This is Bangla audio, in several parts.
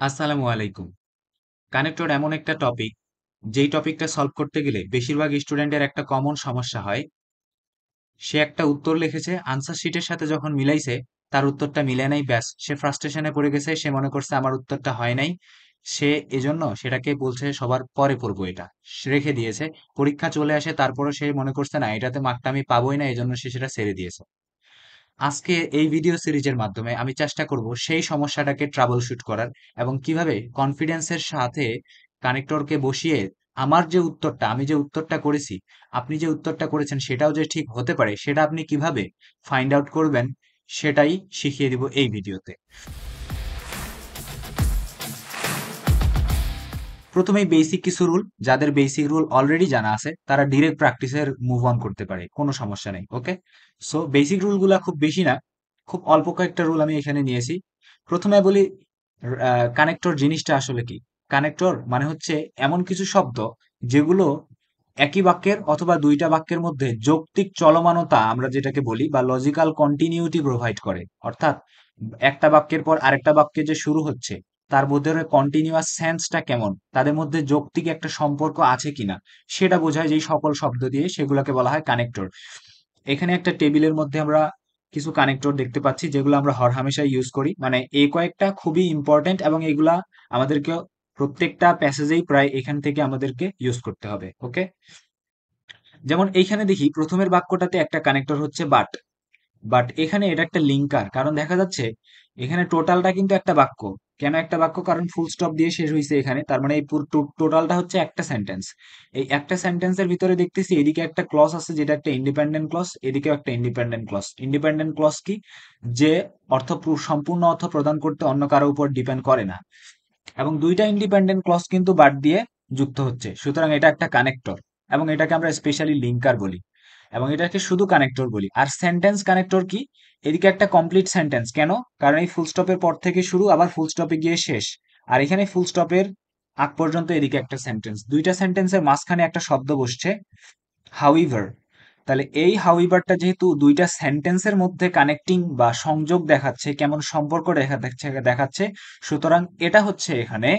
আসসালামু আলাইকুম। কানেক্টর এমন একটা টপিক, যেই টপিকটা সলভ করতে গেলে বেশিরভাগ স্টুডেন্টের একটা কমন সমস্যা হয়। সে একটা উত্তর লিখেছে, আনসার শিটের সাথে যখন মিলাইছে, তার উত্তরটা মিলে নাই, ব্যাস সে ফ্রাস্ট্রেশনে পড়ে গেছে। সে মনে করছে আমার উত্তরটা হয় নাই। সে এজন্য সেটাকে বলছে সবার পরে পড়বো, এটা সে রেখে দিয়েছে। পরীক্ষা চলে আসে, তারপরও সে মনে করছে না, এটাতে মার্কটা আমি পাবোই না, এজন্য সে সেটা ছেড়ে দিয়েছে। আজকে এই ভিডিও সিরিজের মাধ্যমে আমি চেষ্টা করব সেই সমস্যাটাকে ট্রাবল শুট করার, এবং কিভাবে কনফিডেন্সের সাথে কানেক্টরকে বসিয়ে আমি যে উত্তরটা করেছি, আপনি যে উত্তরটা করেছেন সেটাও যে ঠিক হতে পারে, সেটা আপনি কিভাবে ফাইন্ড আউট করবেন, সেটাই শিখিয়ে দিব এই ভিডিওতে। প্রথমেই বেসিক কিছু রুল, যাদের বেসিক রুল অলরেডি জানা আছে তারা ডিরেক্ট প্র্যাকটিসের মুভ অন করতে পারে, কোনো সমস্যা নেই। ওকে, সো বেসিক রুলগুলা খুব বেশি না, খুব অল্প কয়েকটা রুল আমি এখানে নিয়েছি। প্রথমে বলি, কানেক্টর জিনিসটা আসলে কি। কানেক্টর মানে হচ্ছে এমন কিছু শব্দ যেগুলো একই বাক্যের অথবা দুইটা বাক্যের মধ্যে যৌক্তিক চলমানতা আমরা যেটাকে বলি, বা লজিক্যাল কন্টিনিউটি প্রোভাইড করে। অর্থাৎ একটা বাক্যের পর আরেকটা বাক্যে যে শুরু হচ্ছে, তার মধ্যে কন্টিনিউয়াস সেন্সটা কেমন, তাদের মধ্যে যৌক্তিক একটা সম্পর্ক আছে কিনা, সেটা বোঝায় যেই সকল শব্দ দিয়ে, সেগুলোকে বলা হয় কানেক্টর। এখানে একটা টেবিলের মধ্যে আমরা কিছু কানেক্টর দেখতে পাচ্ছি, যেগুলো আমরা হরহামেশা ইউজ করি, মানে এই কয়েকটা খুবই ইম্পর্টেন্ট, এবং এগুলা আমাদেরকে প্রত্যেকটা প্যাসেজেই প্রায় এখান থেকে আমাদেরকে ইউজ করতে হবে। ওকে, যেমন এইখানে দেখি প্রথমের বাক্যটাতে একটা কানেক্টর হচ্ছে বাট। বাট এখানে এটা একটা লিঙ্কার, কারণ দেখা যাচ্ছে এখানে টোটালটা কিন্তু একটা বাক্য। কেন একটা বাক্য? কারণ ফুল স্টপ দিয়ে শেষ হয়েছে এখানে, তার মানে এই পুরো টোটালটা হচ্ছে একটা সেন্টেন্স। এই একটা সেন্টেন্সের ভিতরে দেখতেছি এদিকে একটা ক্লজ আছে, যেটা একটা ইন্ডিপেন্ডেন্ট ক্লজ, এদিকেও একটা ইন্ডিপেন্ডেন্ট ক্লজ। ইন্ডিপেন্ডেন্ট ক্লজ কি? যে সম্পূর্ণ অর্থ প্রদান করতে অন্য কারো উপর ডিপেন্ড করে না, এবং দুইটা ইন্ডিপেন্ডেন্ট ক্লজ কিন্তু বাট দিয়ে যুক্ত হচ্ছে, সুতরাং এটা একটা কানেক্টর। এবং এটাকে আমরা স্পেশালি লিঙ্কার বলি, এবং এটাকে শুধু কানেক্টর বলি। আর সেন্টেন্স কানেক্টর কি? এদিকে একটা কমপ্লিট সেন্টেন্স, কেন? কারণ এই ফুল স্টপের পর থেকে শুরু, আবার ফুল স্টপে গিয়ে শেষ। আর এখানে ফুল স্টপের আগ পর্যন্ত এদিকে একটা সেন্টেন্স, দুইটা সেন্টেন্সের মাঝখানে একটা শব্দ বসছে, হাউইভার। তাহলে এই হাউইভারটা যেহেতু দুইটা সেন্টেন্সের মধ্যে কানেক্টিং বা সংযোগ দেখাচ্ছে, কেমন সম্পর্ক দেখাচ্ছে, সুতরাং এটা হচ্ছে এখানে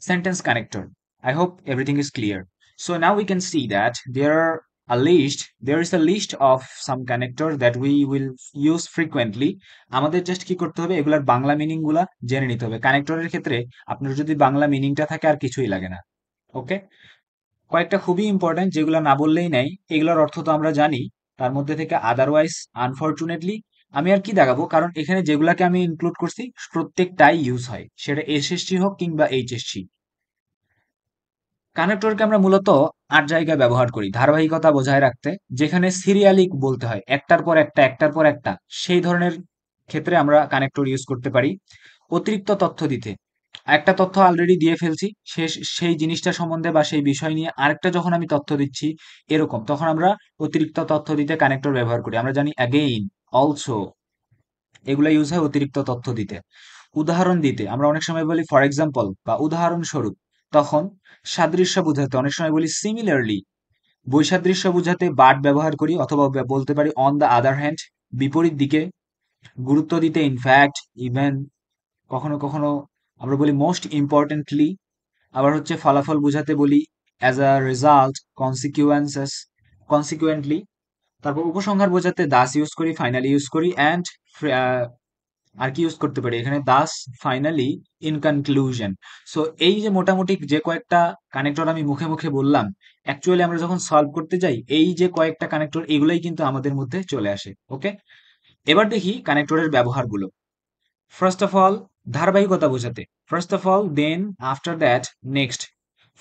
sentence connector. I hope everything is clear. So now we can see that there is a list of some connectors that we will use frequently. আমাদের জাস্ট কি করতে হবে, এগুলার বাংলা মিনিং গুলা জেনে নিতে হবে। কানেক্টরের ক্ষেত্রে আপনার যদি বাংলা মিনিংটা থাকে আর কিছুই লাগে না। ওকে, কয়েকটা খুবই ইম্পর্টেন্ট, যেগুলো না বললেই নাই। এগুলোর অর্থ তো আমরা জানি, তার মধ্যে থেকে আদারওয়াইজ, আনফরচুনেটলি, আমি আর কি দেখাবো, কারণ এখানে যেগুলাকে আমি ইনক্লুড করছি প্রত্যেকটাই ইউজ হয়, সেটা এসএসসি হোক কিংবা এইচএসসি। কানেক্টরকে আমরা মূলত ৮ জায়গায় ব্যবহার করি ধারাবাহিকতা বজায় রাখতে। যেখানে সিরিয়ালি বলতে হয়, একটার পর একটা, একটার পর একটা, সেই ধরনের ক্ষেত্রে আমরা কানেক্টর ইউজ করতে পারি। অতিরিক্ত তথ্য দিতে, একটা তথ্য অলরেডি দিয়ে ফেলছি, সেই জিনিসটা সম্বন্ধে বা সেই বিষয় নিয়ে আরেকটা যখন আমি তথ্য দিচ্ছি, এরকম, তখন আমরা অতিরিক্ত তথ্য দিতে কানেক্টর ব্যবহার করি। আমরা জানি অ্যাগেইন, অলসো, এগুলা ইউজ হয় অতিরিক্ত তথ্য দিতে। উদাহরণ দিতে আমরা অনেক সময় বলি ফর এক্সাম্পল বা উদাহরণস্বরূপ। তখন সাদৃশ্য বোঝাতে অনেক সময় বলি সিমিলারলি। বৈসাদৃশ্য বোঝাতে বাট ব্যবহার করি, অথবা বলতে পারি অন দ্য আদার হ্যান্ড, বিপরীত দিকে। গুরুত্ব দিতে ইনফ্যাক্ট, ইভেন, কখনো কখনো আমরা বলি মোস্ট ইম্পর্টেন্টলি। আবার হচ্ছে ফলাফল বোঝাতে বলি as a result, consequences, consequently. তারপর উপসংহার বোঝাতে দাস ইউজ করি, ফাইনালি ইউজ করি, অ্যান্ড আর কি ইউজ করতে পারি এখানে, Das, finally, in conclusion. So এই যে মোটামুটি যে কয়েকটা কানেক্টর আমি মুখে মুখে বললাম, অ্যাকচুয়ালি আমরা যখন সলভ করতে যাই, এই যে কয়েকটা কানেক্টর, এগুলোই কিন্তু আমাদের মধ্যে চলে আসে। ওকে, এবার দেখি কানেক্টরের ব্যবহারগুলো। ফার্স্ট অফ অল, ধারাবাহিকতা বোঝাতে first of all, then, after that, next,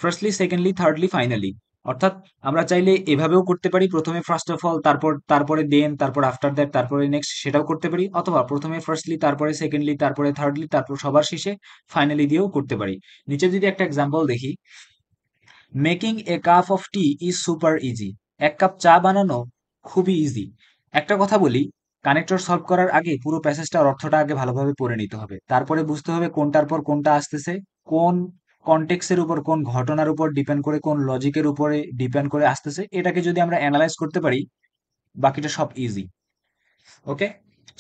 firstly, secondly, thirdly, finally. অর্থাৎ আমরা চাইলে এভাবেও করতে পারি, প্রথমে ফার্স্ট অফ অল, তারপরে দেন, তারপর আফটার দ্যাট, তারপরে নেক্সট, সেটাও করতে পারি। অথবা প্রথমে ফার্স্টলি, তারপরে সেকেন্ডলি, তারপরে থার্ডলি, তারপর সবার শেষে ফাইনালি দিয়েও করতে পারি। নিচে যদি একটা এক্সাম্পল দেখি, making A cup of T is super easy. এক কাপ চা বানানো খুবই ইজি। একটা কথা বলি, কানেক্টর সলভ করার আগে পুরো প্যাসেজটার অর্থটা আগে ভালোভাবে পড়ে নিতে হবে, তারপরে বুঝতে হবে কোনটার পর কোনটা আসতেছে, কোন কনটেক্সের উপর, কোন ঘটনার উপর ডিপেন্ড করে, কোন লজিকের উপরে ডিপেন্ড করে আসতেছে। এটাকে যদি আমরা অ্যানালাইজ করতে পারি, বাকিটা সব ইজি। ওকে,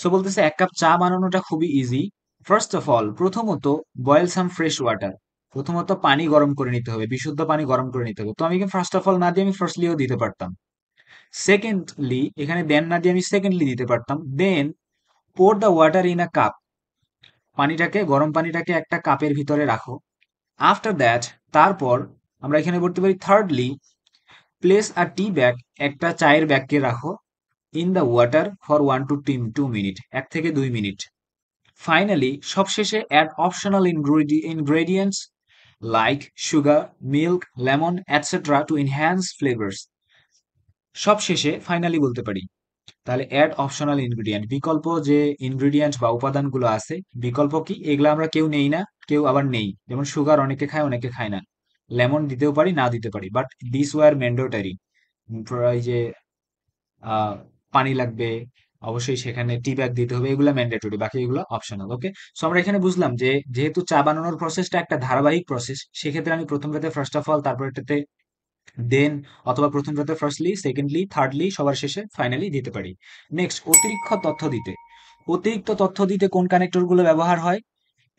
সো বলতেছে এক কাপ চা বানানোটা খুবই ইজি। ফার্স্ট অফ অল, প্রথমত বয়েল সাম ফ্রেশ ওয়াটার। প্রথমত পানি গরম করে নিতে হবে, বিশুদ্ধ পানি গরম করে নিতে হবে। তো আমি ফার্স্ট অফ অল না দিয়ে আমি ফার্স্টলিও দিতে পারতাম। সেকেন্ডলি, এখানে দেন না দিয়ে আমি সেকেন্ডলি দিতে পারতাম। Then pour the water in a cup. পানিটাকে, গরম পানিটাকে একটা কাপের ভিতরে রাখো। আফটার দ্যাট, তারপর আমরা এখানে বলতে পারি thirdly, place a tea bag. একটা চায়ের ব্যাগকে রাখো in the water for 1 to 2 minute, 1 থেকে 2 মিনিট। ফাইনালি, সবশেষে add optional ingredients like sugar, milk, lemon etcetera to enhance flavours. সবশেষে ফাইনালি বলতে পারি। তাহলে অ্যাড অপশনাল ইনগ্রিডিয়েন্ট, বিকল্প যে ইনগ্রিডিয়েন্ট বা উপাদানগুলো আছে, বিকল্প কি, এগুলো আমরা কেউ নেই না, কেউ আবার নেই। যেমন সুগার অনেকে খায়, অনেকে খায় না। লেমন দিতেও পারি, না দিতে পারি, বাট দিস ওয়ার ম্যান্ডেটরি। এই যে আহ, পানি লাগবে, অবশ্যই সেখানে টি ব্যাগ দিতে হবে, এগুলো ম্যান্ডেটরি, বাকি এগুলো অপশনাল। ওকে, সো আমরা এখানে বুঝলাম যে যেহেতু চা বানানোর প্রসেসটা একটা ধারাবাহিক প্রসেস, সেক্ষেত্রে আমি প্রথমটাতে ফার্স্ট অফ অল, তারপর এটাতে দেন, অথবা প্রথমটাতে ফার্স্টলি, সেকেন্ডলি, থার্ডলি, সবার শেষে ফাইনালি দিতে পারি। নেক্সট, অতিরিক্ত তথ্য দিতে। অতিরিক্ত তথ্য দিতে কোন কানেক্টর গুলো ব্যবহার হয়?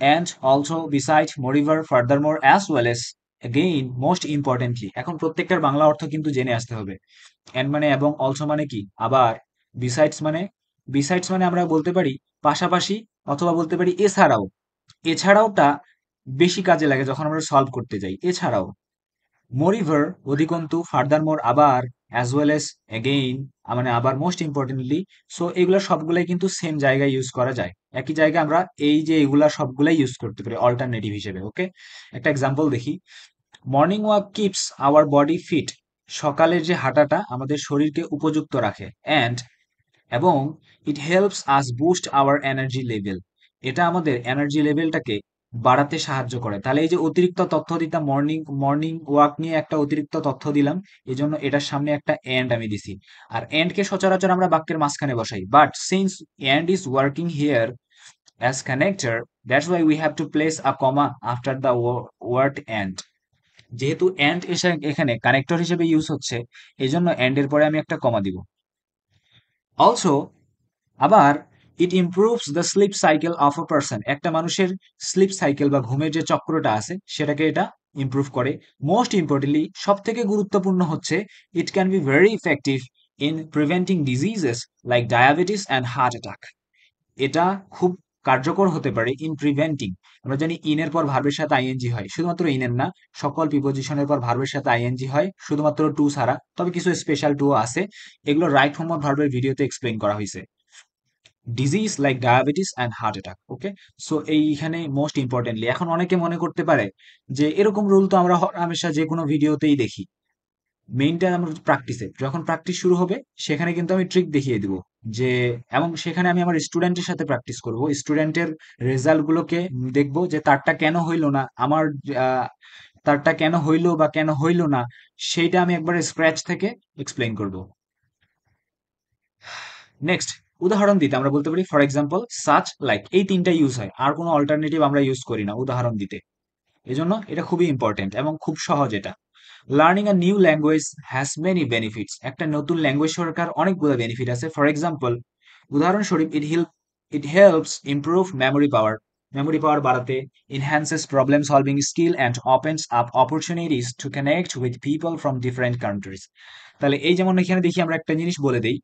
And, also, beside, moreover, furthermore, as well as, again, most importantly. এখন প্রত্যেকটার বাংলা অর্থ কিন্তু জেনে আসতে হবে। অ্যান্ড মানে এবং, অলসো মানে কি আবার, বিসাইডস মানে আমরা বলতে পারি পাশাপাশি, অথবা বলতে পারি এছাড়াও। এছাড়াওটা বেশি কাজে লাগে যখন আমরা সলভ করতে যাই। এছাড়াও, মোরিভার অধিকন্তু, ফার্দারমোর আবার, অ্যাজ ওয়েল এস এগেইন মানে আবার, মোস্ট ইম্পর্টেন্টলি। সো এগুলো সবগুলাই কিন্তু সেম জায়গায় ইউজ করা যায়। একই জায়গায় আমরা এই যে এগুলা সবগুলাই ইউজ করতে পারি অল্টারনেটিভ হিসেবে। ওকে, একটা এক্সাম্পল দেখি। Morning walk keeps our body fit. সকালের যে হাঁটাটা আমাদের শরীরকে উপযুক্ত রাখে। এবং it helps us boost our energy level. এটা আমাদের এনার্জি লেভেলটাকে বাড়াতে সাহায্য করে। তাহলে এই যে অতিরিক্ত তথ্য দিতাম, মর্নিং মর্নিং ওয়াক নিয়ে একটা অতিরিক্ত তথ্য দিলাম, এই জন্য এটার সামনে একটা এন্ড আমি দিছি। আর এন্ডকে সচরাচর আমরা বাক্যের মাঝখানে বসাই, but since and is working here as connector, that's why we have to place a comma after the word and. যেহেতু এন্ড এসে এখানে কানেক্টর হিসেবে ইউজ হচ্ছে, এই জন্য এন্ড এর পরে আমি একটা কমা দিব। অলসো, আবার, it improves the sleep cycle of a person. একটা মানুষের স্লিপ সাইকেল বা ঘুমের যে চক্রটা আছে সেটাকে এটা ইমপ্রুভ করে। মোস্ট ইম্পর্টেন্টলি, সব থেকে গুরুত্বপূর্ণ হচ্ছে, ইট can be very effective in preventing diseases like diabetes and heart attack. এটা খুব কার্যকর হতে পারে ইন প্রিভেন্টিং। আমরা জানি ইনের পর ভার্বের সাথে আইএনজি হয়, শুধুমাত্র ইনের না, সকল প্রিপোজিশনের পর ভার্বের সাথে আইএনজি হয়, শুধুমাত্র টু ছাড়া। তবে কিছু স্পেশাল টু আছে, এগুলো রাইট ফর্ম অফ ভার্বের ভিডিওতে এক্সপ্লেইন করা হয়েছে। Disease like diabetes and heart attack. Okay, so এইখানে মোস্ট ইম্পর্টেন্টলি, এখন অনেকে মনে করতে পারে যে এরকম রুল তো আমরা হামেশা যে কোনো ভিডিওতেই দেখি। মেইনটা আমরা প্র্যাকটিসে, যখন প্র্যাকটিস শুরু হবে সেখানে কিন্তু আমি ট্রিক দেখিয়ে দিব যে, এবং সেখানে আমি আমার স্টুডেন্টের সাথে প্র্যাকটিস করব, স্টুডেন্টের রেজাল্ট গুলোকে দেখবো যে তারটা কেন হইলো না, আমার আহ, তারটা কেন হইলো বা কেন হইলো না, সেইটা আমি একবারে স্ক্র্যাচ থেকে এক্সপ্লেইন করব। নেক্সট, উদাহরণ দিতে আমরা বলতে পারি ফর এক্সাম্পল, সাচ, লাইক, এই তিনটা ইউজ হয়, আর কোনো অল্টারনেটিভ আমরা ইউজ করি না উদাহরণ দিতে। এজন্য এটা খুবই ইম্পর্টেন্ট এবং খুব সহজ এটা। Learning a new language has many benefits. একটা নতুন ল্যাঙ্গুয়েজ শেখার অনেকগুলো বেনিফিট আছে। ফর এক্সাম্পল, উদাহরণস্বরূপ, it helps improve memory power. Memory power বাড়াতে, enhances problem solving skill and opens up opportunities to connect with people from different countries। তাহলে এই যেমন এখানে দেখি, আমরা একটা জিনিস বলে দেই,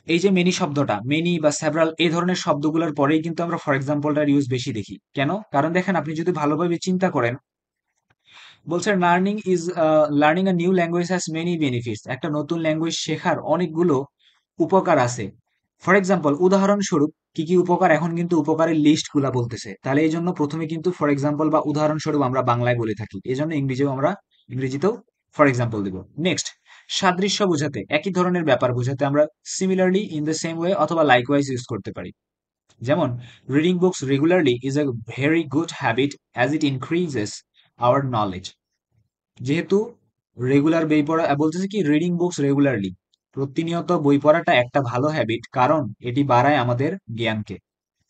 এই যে মেনি শব্দটা, মেনি বা সেভারাল, এই ধরনের শব্দগুলোর পরেই কিন্তু আমরা ফর এক্সাম্পলটার ইউজ বেশি দেখি। কেন? কারণ দেখেন, আপনি যদি ভালোভাবে চিন্তা করেন, বলছে learning a new language has many benefits. একটা নতুন ল্যাঙ্গুয়েজ শেখার অনেকগুলো উপকার আছে। ফর এক্সাম্পল, উদাহরণস্বরূপ, কি কি উপকার, এখন কিন্তু উপকারের লিস্ট গুলা বলতেছে। তাহলে এই জন্য প্রথমে কিন্তু ফর এক্সাম্পল বা উদাহরণস্বরূপ আমরা বাংলায় বলে থাকি, এই জন্য ইংরেজিতেও ফর এক্সাম্পল দিব। নেক্সট, সাদৃশ্য বোঝাতে, একই ধরনের ব্যাপার বোঝাতে আমরা similarly, in the same way অথবা লাইকওয়াইজ ইউজ করতে পারি। যেমন, reading books regularly is a very good habit as it increases hour knowledge. যেহেতু রেগুলার বই পড়া, বলতেছে কি, রিডিং বুকস রেগুলারলি, প্রতিনিয়ত বই পড়াটা একটা ভালো হ্যাবিট, কারণ এটি বাড়ায় আমাদের জ্ঞানকে।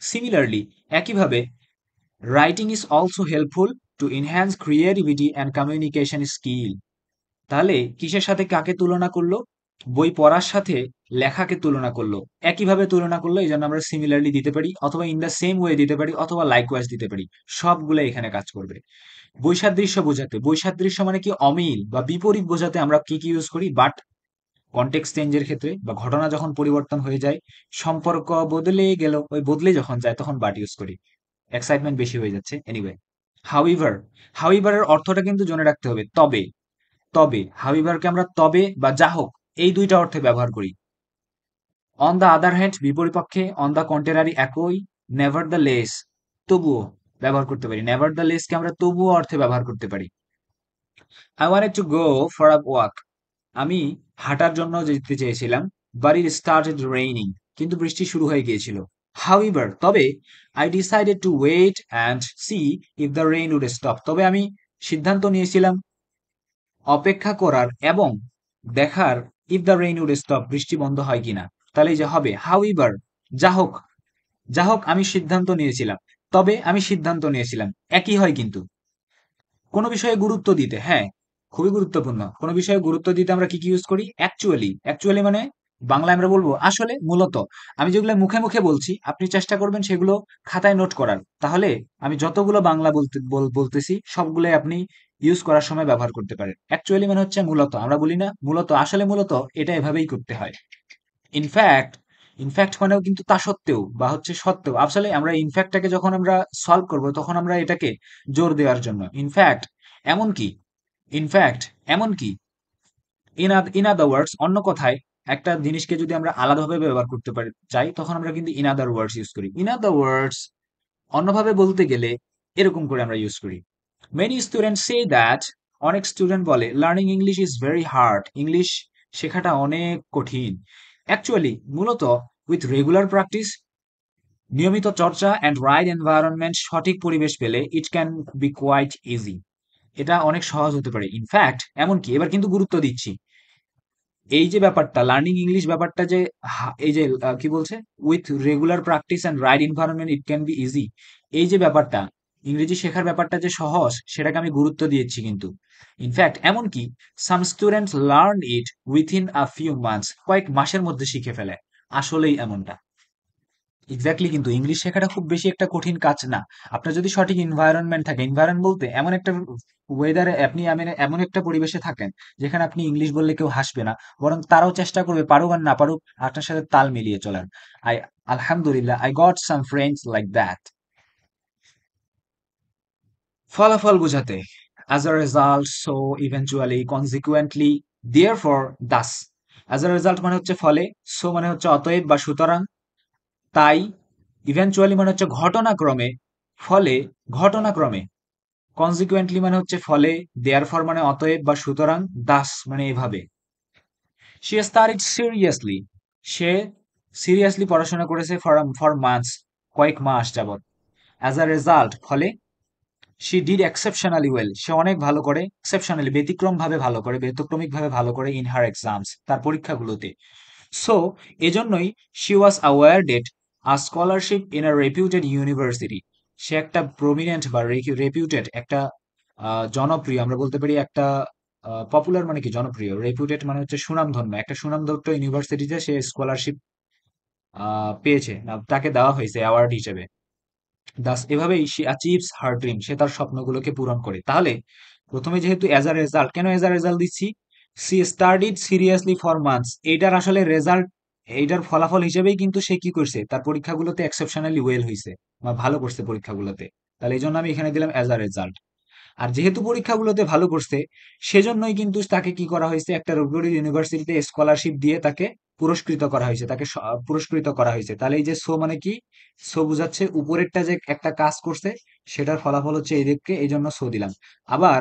সিমিলারলি, একইভাবে, writing is also helpful to enhance creativity and communication skill. তাহলে কিসের সাথে কাকে তুলনা করলো? বই পড়ার সাথে লেখাকে তুলনা করলো, একইভাবে তুলনা করলো, এই জন্য আমরা সিমিলারলি দিতে পারি, অথবা ইন দ্য সেম ওয়ে দিতে পারি, অথবা লাইকওয়াইজ দিতে পারি। সবগুলো এখানে কাজ করবে। বৈসাদৃশ্য বোঝাতে, বৈসাদৃশ্য মানে কি অমিল বা বিপরীত বোঝাতে আমরা কি কি ইউজ করি, বাট কনটেক্সট চেঞ্জের ক্ষেত্রে বা ঘটনা যখন পরিবর্তন হয়ে যায়, সম্পর্ক বদলে গেল, ওই বদলে যখন যায় তখন বাট ইউজ করি। এক্সাইটমেন্ট বেশি হয়ে যাচ্ছে, এনিওয়ে। হাউইভার, হাউইভারের অর্থটা কিন্তু জেনে রাখতে হবে, তবে। তবে হাউইভারকে আমরা তবে বা যা হোক এই দুইটা অর্থে ব্যবহার করি। অন দ্য আদার হ্যান্ড বিপরীতপক্ষে, অন দ্য কন্ট্রারি একই, নেভার দ্য লেস তবুও ব্যবহার করতে পারি, নেভার দ্য লেসকে আমরা তবুও অর্থে ব্যবহার করতে পারি। I wanted to go for a walk, আমি হাঁটার জন্য যেতে চেয়েছিলাম, বাট ইট স্টার্টেড রেইনিং, কিন্তু বৃষ্টি শুরু হয়ে গিয়েছিল। হাউএভার তবে, I decided to wait and see if the rain would stop, তবে আমি সিদ্ধান্ত নিয়েছিলাম অপেক্ষা করার এবং দেখার, if the rain would stop, বৃষ্টি বন্ধ হয় কিনা। তাহলে এই যে হবে হাউএভার, যা হোক, যা হোক আমি সিদ্ধান্ত নিয়েছিলাম, তবে আমি সিদ্ধান্ত নিয়েছিলাম, একই হয় কিন্তু। কোনো বিষয়ে গুরুত্ব দিতে, হ্যাঁ, খুবই গুরুত্বপূর্ণ। কোনো বিষয়ে গুরুত্ব দিতে আমরা কি কি ইউজ করি? অ্যাকচুয়ালি, অ্যাকচুয়ালি মানে বাংলায় আমরা বলবো আসলে, মূলত। আমি যেগুলো মুখে মুখে বলছি আপনি চেষ্টা করবেন সেগুলো খাতায় নোট করার, তাহলে আমি যতগুলো বাংলা বলতেছি সবগুলোই আপনি ইউজ করার সময় ব্যবহার করতে পারেন। অ্যাকচুয়ালি মানে হচ্ছে মূলত, আমরা বলি না মূলত, আসলে মূলত এটা এভাবেই করতে হয়। ইনফ্যাক্ট, ইনফ্যাক্ট মানেও কিন্তু তা সত্ত্বেও বা হচ্ছে সত্ত্বেও, আসলে আমরা ইনফ্যাক্টটাকে যখন আমরা সলভ করব তখন আমরা এটাকে জোর দেওয়ার জন্য ইনফ্যাক্ট, এমনকি, ইনফ্যাক্ট এমনকি, ইন আদার ওয়ার্ডস, অন্য কথায় একটা জিনিসকে যদি আমরা আলাদাভাবে ব্যবহার করতে পারি চাই, তখন আমরা কিন্তু ইন আদার ওয়ার্ডস ইউজ করি। ইন আদার ওয়ার্ডস, অন্যভাবে বলতে গেলে এরকম করে আমরা ইউজ করি। মেনি স্টুডেন্ট সে দ্যাট, অনেক স্টুডেন্ট বলে learning English is very hard, English শেখাটা অনেক কঠিন। অ্যাকচুয়ালি মূলত, উইথ রেগুলার প্র্যাকটিস, নিয়মিত চর্চা অ্যান্ড রাইট এনভায়রনমেন্ট, সঠিক পরিবেশ পেলে it can be quite easy, এটা অনেক সহজ হতে পারে। ইনফ্যাক্ট এমনকি, এবার কিন্তু গুরুত্ব দিচ্ছি, এই যে ব্যাপারটা লার্নিং ইংলিশ ব্যাপারটা যে এই যে কি বলছে, with regular practice and right environment it can be easy, এই যে ব্যাপারটা, ইংরেজি শেখার ব্যাপারটা যে সহজ সেটাকে আমি গুরুত্ব দিয়েছি কিন্তু। ইনফ্যাক্ট এমনকি, some students learn it within a few months, কয়েক মাসের মধ্যে শিখে ফেলে। আসলেই এমনটা, এক্স্যাক্টলি, কিন্তু ইংলিশ শেখাটা খুব বেশি একটা কঠিন কাজ না। আপনার যদি সঠিক এনভায়রনমেন্ট থাকে, এনভায়রনমেন্ট বলতে এমন একটা ওয়েদারে আপনি এমন একটা পরিবেশে থাকেন যেখানে আপনি ইংলিশ বললে কেউ হাসবে না, বরং তারাও চেষ্টা করবে, পারুক আর না পারুক, আপনার সাথে তাল মিলিয়ে চলার। আই আলহামদুলিল্লাহ, I got some friends like that. ফলাফল বোঝাতে, as a result, so, eventually, consequently, therefore, Das. As a result মানে হচ্ছে ফলে, সো মানে হচ্ছে অতএব বা সুতরাং, তাই, ইভেনচুয়ালি মানে হচ্ছে ঘটনাক্রমে, ফলে, ঘটনাক্রমে, কনসিকুয়েন্টলি মানে হচ্ছে ফলে, দেয়ারফর মানে অতএব বা সুতরাং, দাস মানে এভাবে। সে স্টাডিড সিরিয়াসলি, সে সিরিয়াসলি পড়াশোনা করেছে ফর মান্থস, কয়েক মাস যাবত। অ্যাজ আ রেজাল্ট ফলে, শি ডিড এক্সেপশনালি ওয়েল, সে অনেক ভালো করে, এক্সেপশনালি ব্যতিক্রম ভাবে ভালো করে, ব্যতিক্রমিক ভাবে ভালো করে, ইন হার এক্সামস, তার পরীক্ষাগুলোতে। সো, এজন্যই she was awarded a scholarship in a reputed university, সে একটা প্রমিনেন্ট বা রেপিউটেড একটা জনপ্রিয়, আমরা বলতে পারি একটা পপুলার মানে কি জনপ্রিয়, রেপিউটেড মানে হচ্ছে সুনামধন্য, একটা সুনামধন্য ইউনিভার্সিটিতে সে স্কলারশিপ পেয়েছে, তাকে দেওয়া হয়েছে অ্যাওয়ার্ড হিসেবে। দাস এভাবেই সে অ্যাচিভস হার ড্রিম, সে তার স্বপ্নগুলোকে পূরণ করে। তাহলে প্রথমে যেহেতু অ্যাজ আ রেজাল্ট, কেন অ্যাজ আ রেজাল্ট দিচ্ছি, she studied seriously for months, এইটার আসলে রেজাল্ট, এইটার ফলাফল হিসেবেই কিন্তু সে কি করছে, তার পরীক্ষাগুলোতে এক্সেপশনালি ওয়েল হয়েছে বা ভালো করছে পরীক্ষাগুলোতে। তাহলে এই জন্য আমি এখানে দিলাম অ্যাজ আ রেজাল্ট। আর যেহেতু পরীক্ষাগুলোতে ভালো করছে, সেজন্যই কিন্তু তাকে কি করা হয়েছে, একটা রেপুটেড ইউনিভার্সিটিতে স্কলারশিপ দিয়ে তাকে পুরস্কৃত করা হয়েছে, তাকে পুরস্কৃত করা হয়েছে। তাহলে এই যে সো মানে কি, সো বোঝাচ্ছে উপরেরটা যে একটা কাজ করছে সেটার ফলাফল হচ্ছে এই দিককে, এই জন্য সো দিলাম। আবার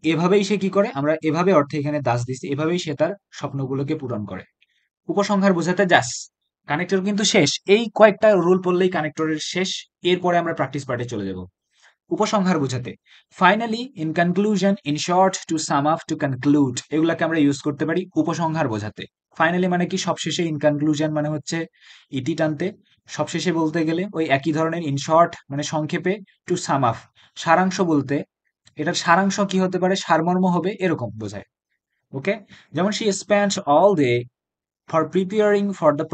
এভাবেই সে কি করে, আমরা এভাবে অর্থে এখানে দাস দিচ্ছি, এভাবেই সে তার স্বপ্নগুলোকে পূরণ করে। উপসংহার বোঝাতে জাস, কানেক্টর কিন্তু শেষ, এই কয়েকটা রুল পড়লেই কানেক্টরের শেষ। এরপরে আমরা প্র্যাকটিস পার্টে চলে যাব। উপসংহার বোঝাতে, finally, in conclusion, in short, to sum up, to conclude, এগুলাকে আমরা ইউজ করতে পারি উপসংহার বোঝাতে। ফাইনালি মানে কি সবশেষে, ইন কনক্লুশন মানে হচ্ছে ইতি টানতে, সবশেষে বলতে গেলে ওই একই ধরনের, ইন শর্ট মানে সংক্ষেপে, টু সাম আপ সারাংশ বলতে, এটার সারাংশ কি হতে পারে, সারমর্ম হবে, এরকম বোঝায়। ওকে, যেমন she spent all day for preparing for the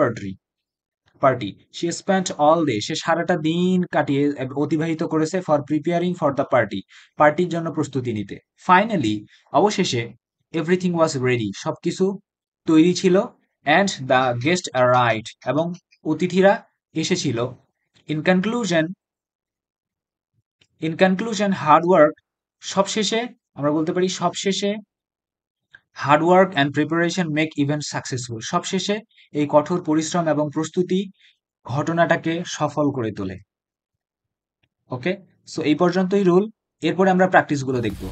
party she spent all day, সে সারাটা দিন কাটিয়ে অতিবাহিত করেছে for preparing for the পার্টির জন্য প্রস্তুতি নিতে। ফাইনালি, অবশেষে, এভরিথিং ওয়াজ রেডি, সবকিছু তৈরি ছিল, অ্যান্ড দ্য গেস্ট অ্যারাইভড, এবং অতিথিরা এসেছিল। ইন কনক্লুশন, হার্ড ওয়ার্ক, সবশেষে, আমরা বলতে পারি সবশেষে, hard work and preparation make event successful, সবশেষে এই কঠোর পরিশ্রম এবং প্রস্তুতি ঘটনাটাকে সফল করে তোলে। ওকে, সো এই পর্যন্তই রুল। এরপরে আমরা প্র্যাকটিসগুলো দেখব।